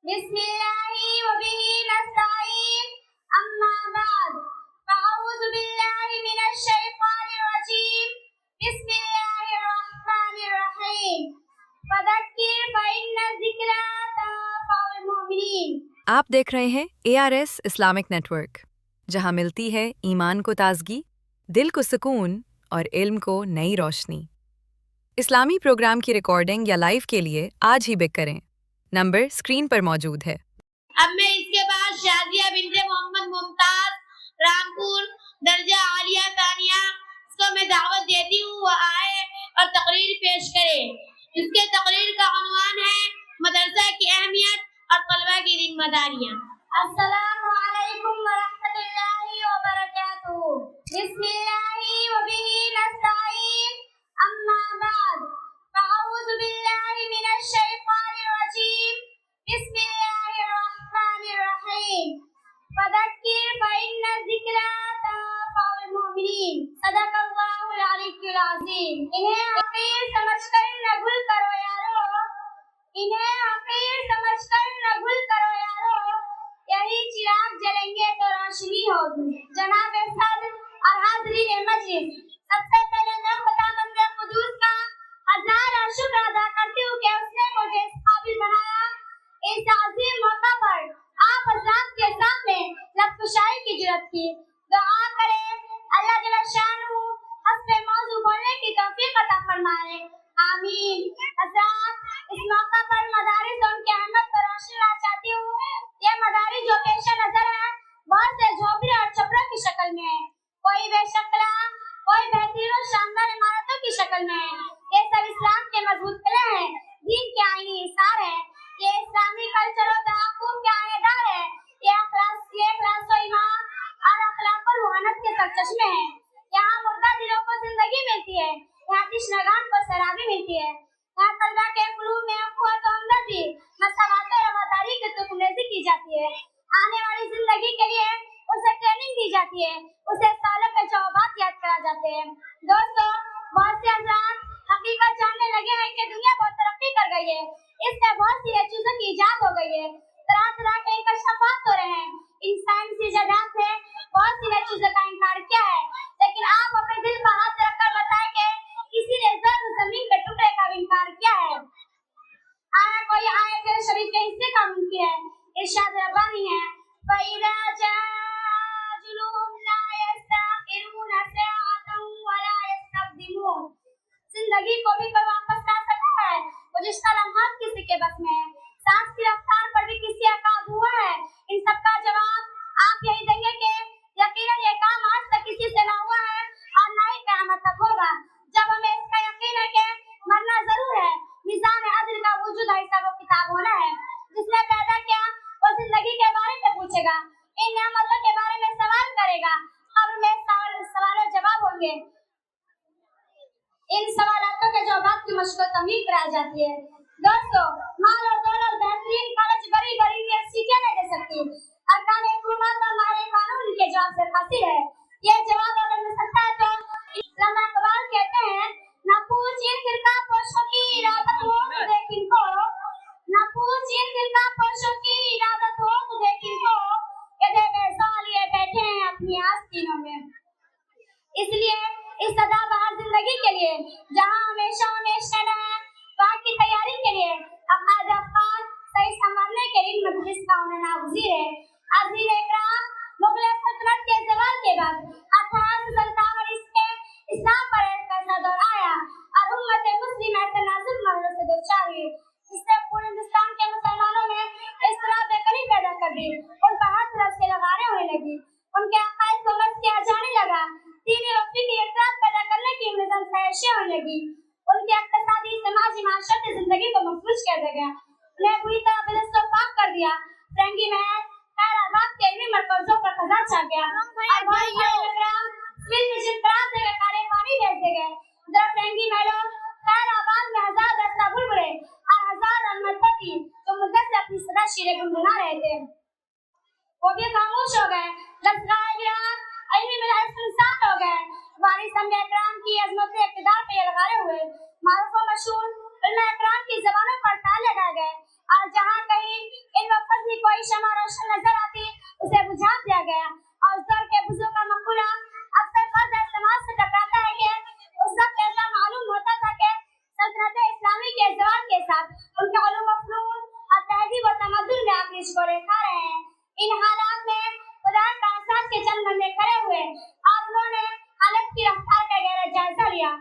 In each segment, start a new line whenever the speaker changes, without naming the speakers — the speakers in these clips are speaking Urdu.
بسم اللہ وبہ نستعین اما بعد فاعوذ باللہ من الشیطان الرجیم بسم اللہ الرحمن الرحیم فذکر فإن الذکری تنفع المؤمنین۔
آپ دیکھ رہے ہیں ARS اسلامک نیٹورک، جہاں ملتی ہے ایمان کو تازگی، دل کو سکون اور علم کو نئی روشنی۔ اسلامی پروگرام کی ریکارڈنگ یا لائیو کے لیے آج ہی بک کریں۔ نمبر اسکرین پر موجود ہے۔
اب میں اس کے بعد شازیہ بنت محمد ممتاز رامپور درجہ عالیہ ثانیہ اس کو میں دعوت دیتی ہوں وہ آئے اور تقریر پیش کرے۔ اس کے تقریر کا عنوان ہے مدرسہ کی اہمیت اور طلبہ کی ذمہ داریاں۔
السلام علیکم ورحمۃ اللہ وبرکاتہ۔ بسم اللہ وبہ نستعین اما بعد فاعوذ باللہ من الشیطان الرجیم بسم اللہ الرحمن الرحیم فذکر فإن الذکری تنفع المؤمنین۔ صدق اللہ العلی العظیم۔ انہیں حقیر سمجھ کر نہ گل کرو یارو، انہیں حقیر سمجھ کر نہ گل کرو یارو، یہی چراغ جلیں گے تو روشنی ہوگی۔ جناب صدر اور حاضرین مجلس، سب سے پہلے میں خدا بند قدوس کا ہزارہ شکر ادا کرتی ہوں کہ اس نے مجھے اس قابل بنایا اس عظیم موقع پر آپ حضرات کے سامنے لب کشائی کی جرأت کی۔ دعا کریں اللہ جل شانہ حسب موضوع بولنے کی توفیق عطا فرمائے، آمین۔ حضرات، اس موقع پر مدارس اور ان کی اہمیت کو روشن کرنا چاہتی ہوں۔ یہ مدارس جو پیش نظر ہے بہت سے جھوپڑے اور چھپروں کی شکل میں ہے، کوئی بے شکلہ، کوئی بہترین اور شاندار عمارتوں کی شکل میں ہے۔ یہ سب اسلام کے مضبوط قلعے ہیں، دین کے آئینی حصار ہے، یہ اسلامی کلچر و تحفظ کے آئینے دار ہے، یہ اخلاص و ایمان اور اخلاق و روحانیت کے سرچشمے ہیں۔ یہاں مردہ دلوں کو زندگی ملتی ہے، یہاں تشنگان کو سیرابی ملتی ہے، یہاں طلبہ کے قلوب میں اخوت و ہمدردی، مساوات و رواداری کی تخمریزی کی جاتی ہے۔ آنے والی زندگی کے لیے اسے ٹریننگ دی جاتی ہے، اسے سالوں کے جوابات یاد کرا جاتے ہیں۔ دوستو، بہت سے حضرات حقیقت جاننے لگے ہیں کہ دنیا بہت ترقی کر گئی ہے، اس سے بہت سی چیزوں کی ایجاد ہو گئی ہے، طرح طرح کے انکشافات ہو رہے ہیں۔ ان سائنسی ایجادات سے بہت سی نئی چیزوں کا انکار کیا ہے، لیکن آپ اپنے دل پر ہاتھ رکھ کر بتائیں کہ کسی نے زمین کے ٹکڑے کا بھی انکار کیا ہے؟ آیا کوئی آیت شریف کے حصے کا منکر ہے؟ ارشاد ربانی ہے فَإِذَا جَاءَ أَجَلُهُمْ لَا يَسْتَأْخِرُونَ سَاعَةً وَلَا يَسْتَقْدِمُونَ۔ زندگی کو بھی کوئی واپس لا سکتا ہے، گزشتہ لمحات کسی کے بس میں ہے، سانس کی رفتار پر بھی کسی کا قابو ہوا ہے۔ ان سب کا جواب آپ یہی دیں گے کہ یقیناً یہ کام آج تک کسی سے نہ ہوا ہے اور نہ ہی قیامت تک ہوگا۔ جب ہمیں اس کا یقین ہے کہ مرنا ضرور ہے، میزان عدل کا وجود اور حساب و کتاب ہونا ہے، جس نے پیدا کیا وہ زندگی کے بارے میں پوچھے گا، ان نعمتوں کے بارے میں سوال کرے گا، قبر میں سوال و جواب ہوں گے۔ ان سوالاتوں کے جوابات کی مشق و تمرین کرائی جاتی ہے۔ دوستو، مال اور دولت بہترین کالج بڑی بڑی یونیورسٹیاں نہیں دے سکتی، ارکان حکومت اور ماہر قانون ان کے جواب سے قاصر ہے۔ یہ جواب اگر مل سکتا ہے تو علامہ اقبال کہتے ہیں نہ پوچھ ان فرقہ پوشوں کی ارادت ہو تو دیکھ ان کو، نہ پوچھ ان فرقہ پوشوں کی ارادت ہو تو دیکھ ان کو، کہ دے بے سال یہ بیٹھے ہیں اپنی آستینوں میں۔ اس لیے اس سدا بہار زندگی کے لیے جہاں ہمیشہ رہنا ہے، وہاں کی تیاری کے لیے عقائد افکار صحیح سنبھالنے کے لیے مجلس کا ہونا ناگزیر ہے۔ حاضرین اکرام، مغلیہ سلطنت کے زوال کے بعد 1857 میں اسلام پر ایک ایسا دور آیا اور امت مسلمہ ایسے نازک مرحلے سے دوچار ہوئی جس نے پورے ہندوستان کے مسلمانوں میں اضطراب بے قراری پیدا کر دی، ان پر ہر طرف سے لغاریں ہونے لگی، ان کے عقائد کو مسخ کیا جانے لگا، دینی وقتی کی افراد پیدا کرنے کی نظام خواہشیں ہونے لگی، ان کی اقتصادی سماجی معاشرتی زندگی کو مفلوج کر دیا گیا، انہیں بری طرح بدست و پاک کر دیا۔ فرنگی محل خیر آباد کے علمی مرکزوں پر قضا چھا گیا اور بہت سارے نگران سول مشن قرار دے کر کالے پانی بھیج دے گئے۔ ادھر فرنگی محلوں خیر آباد میں ہزار دستہ بلبلے اور ہزار المتقی جو مدت سے اپنی صدا شیریں گنگنا رہے تھے وہ بھی خاموش ہو گئے، دستگاہ گرام علمی مدارس سنسان ہو گئے۔ وارث انبیاء اکرام کی عظمت اقتدار پہ یہ لگارے ہوئے، معروف و مشہور علماء اکرام کی زبانوں پر تالے لگائے گئے اور جہاں کہیں علم و روشن نظر آتی اسے بجھا دیا گیا. اور اس دور کے بزرگ کا مقولہ اکثر فرد استعمال سے ٹکراتا ہے کہ اس وقت ایسا معلوم ہوتا تھا کہ سلطنت اسلامی کے زوال کے ساتھ ان کے علوم و فنون اور تہذیب و تمدن میں آخری شکوڑے کھا رہے ہیں. ان حالات میں خدا کا احساس کے چند بندے کھڑے ہوئے اور انہوں نے حالت کی رفتار کا گہرا جائزہ لیا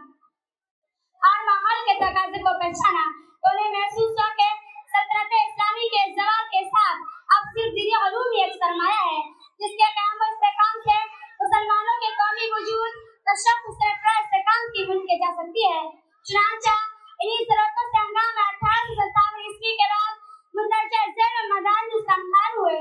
اور ماحول کے تقاضے کو پہچانا. تو انہیں محسوس ہوا کہ سلطنت اسلامی کے زوال کے ساتھ اب صرف دینی علوم ہی ایک سرمایہ ہے جس کے قیام و استحکام سے مسلمانوں کے قومی وجود تشخص سے استحکام کی ممکن جا سکتی ہے. چنانچہ انہی ضرورتوں سے ہنگامہ 1857 عیسوی کے بعد مندرجہ ذیل مدارس اسلام قائم ہوئے.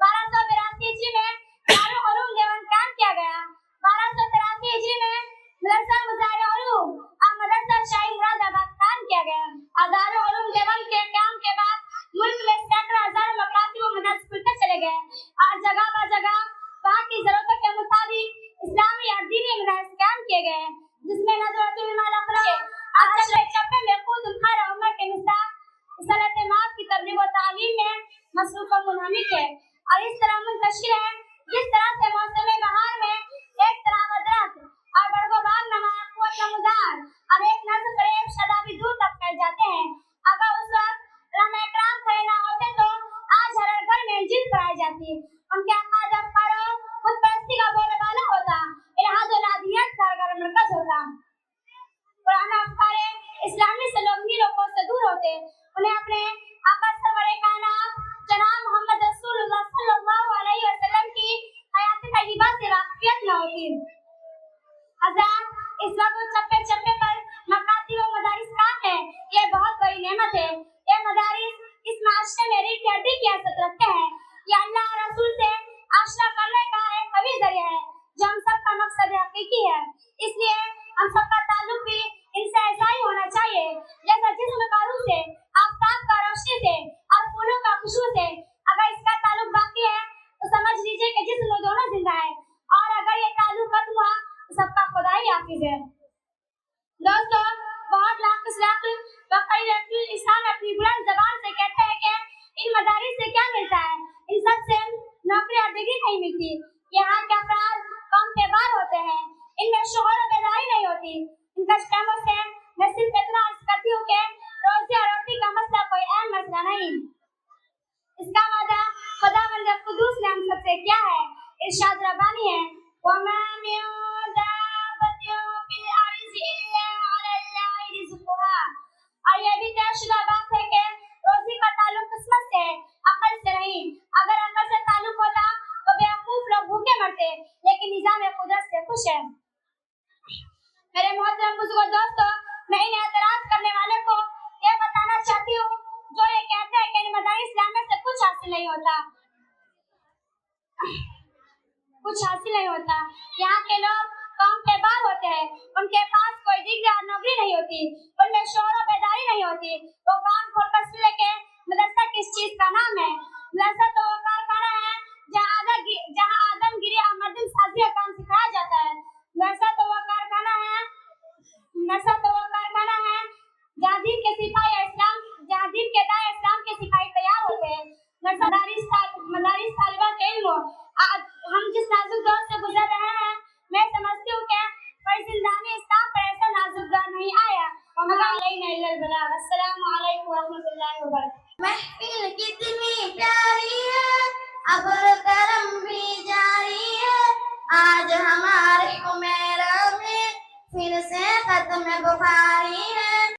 1282 عیسوی میں دارالعلوم دیوبند قائم کیا گیا. 1283 عیسوی میں مدرسہ مظاہر علوم اور مدرسہ شاہی مراد آباد قائم کیا گیا. اور دارالعلوم دیوبند کے قیام کے بعد ملک میں سینکڑوں ہزار مکاتب و مدارس کھلتے چلے گئے اور جگہ بہ جگہ وہاں کی ضرورتوں کے مطابق اسلامی اور دینی مدارس قائم کیے گئے جس میں نظرۃ المال اخراج اور چپے میں خود الخیر عمر کے مصداق صنعت ماف کی تبلیغ و تعلیم میں مصروف و منہمک ہے. اور اس طرح منتشر ہے جس طرح سے موسم بہار میں ایک طرح درخت اور بڑگو باغ نمایاں قوت نمودار اور ایک نظر فریب شادابی دور تک پھیل جاتے ہیں. اگر اس وقت علماء اکرام کھڑے نہ ہوتے تو آج ہر گھر میں انجیل پڑھائی جاتی. ان کے عقائد افکار و خود پرستی کا بول بالا ہوتا. الحاد و نادیت کا گھر مرکز ہوتا. قرآن افکار اسلامی سے لوگ میلوں سے دور ہوتے. انہیں اپنے آقا سرور کائنات جناب محمد رسول اللہ صلی اللہ علیہ وسلم کی حیات طیبہ سے واقفیت نہ ہوتی. حضرات اس وقت چپے چپے پر مکاتب و مدارس قائم ہے. یہ بہت بڑی نعمت ہے. یہ مدارس اس معاشرے میں ریڑھ کی ہڈی کی حیثیت رکھتے ہیں. یہ اللہ اور رسول سے آشنا کرنے کا ایک قوی ذریعہ ہے جو ہم سب کا مقصد حقیقی ہے. اس لیے ہم سب کا تعلق بھی ان سے ایسا ہی ہونا چاہیے جیسا جسم کا روح سے, آفتاب کا روشنی سے اور پھولوں کا خوشبو سے. اگر اس کا تعلق باقی ہے تو سمجھ لیجیے کہ جسم دونوں زندہ ہے اور اگر یہ تعلق ختم ہوا تو سب کا خدا ہی حافظ ہے. دوستو بہت لاکھ بقی انسان اپنی بلند زبان سے کہتے ہیں کہ ان مدارس سے کیا ملتا ہے. ان سب سے نوکری اور ڈگری نہیں ملتی. یہاں کے افراد قوم کے بار ہوتے ہیں. ان میں شعور و بیداری نہیں ہوتی. ان کشموں سے میں صرف اتنا عرض کرتی ہوں کہ روزی اور روٹی کا مسئلہ کوئی اہم مسئلہ نہیں. اس کا وعدہ خدا بند قدوس نے ہم سب سے کیا ہے. ارشاد ربانی ہے وَمَا مِن دَابَّةٍ فِي الْأَرْضِ إِلَّا عَلَى اللَّهِ رِزْقُهَا. اور یہ بھی طے شدہ بات ہے کہ روزی کا تعلق قسمت سے ہے, عقل سے نہیں. اگر عقل سے تعلق ہوتا تو بیوقوف لوگ بھوکے مرتے, لیکن نظام قدرت سے خوش ہے. میرے محترم بزرگوں دوستو, میں ان اعتراض کرنے والے کو یہ بتانا چاہتی ہوں جو یہ کہتے ہیں کہ ان مدارس اسلام سے کچھ حاصل نہیں ہوتا. یہاں کے لوگ قوم کے بار ہوتے ہیں. ان کے پاس کوئی ڈگری اور نوکری نہیں ہوتی. ان میں شعور و بیداری نہیں ہوتی. وہ کام کھول کر سن لے کہ مدرسہ کس چیز کا نام ہے. مدرسہ تو وہ کارخانہ ہے جہاں آدم گیری اور مردم سازی کا کام سکھایا جاتا ہے. مدرسہ تو وہ کارخانہ ہے جہاں دین کے سپاہی اسلام کے سپاہی تیار ہوتے ہیں. مدارس طالبات علم ہم جس نازک دور سے گزر رہے ہیں, میں سمجھتی ہوں کہ کوئی زندانی اسلام پر ایسا نازک دور نہیں آیا. وَمَا عَلَيْنَا إِلَّا الْبَلَاغُ. السلام علیکم ورحمۃ اللہ وبرکاتہ.
محفل کتنی پیاری ہے, ابر کرم بھی جاری ہے. آج ہمارے حمیرہ میں پھر سے ختم بخاری ہے.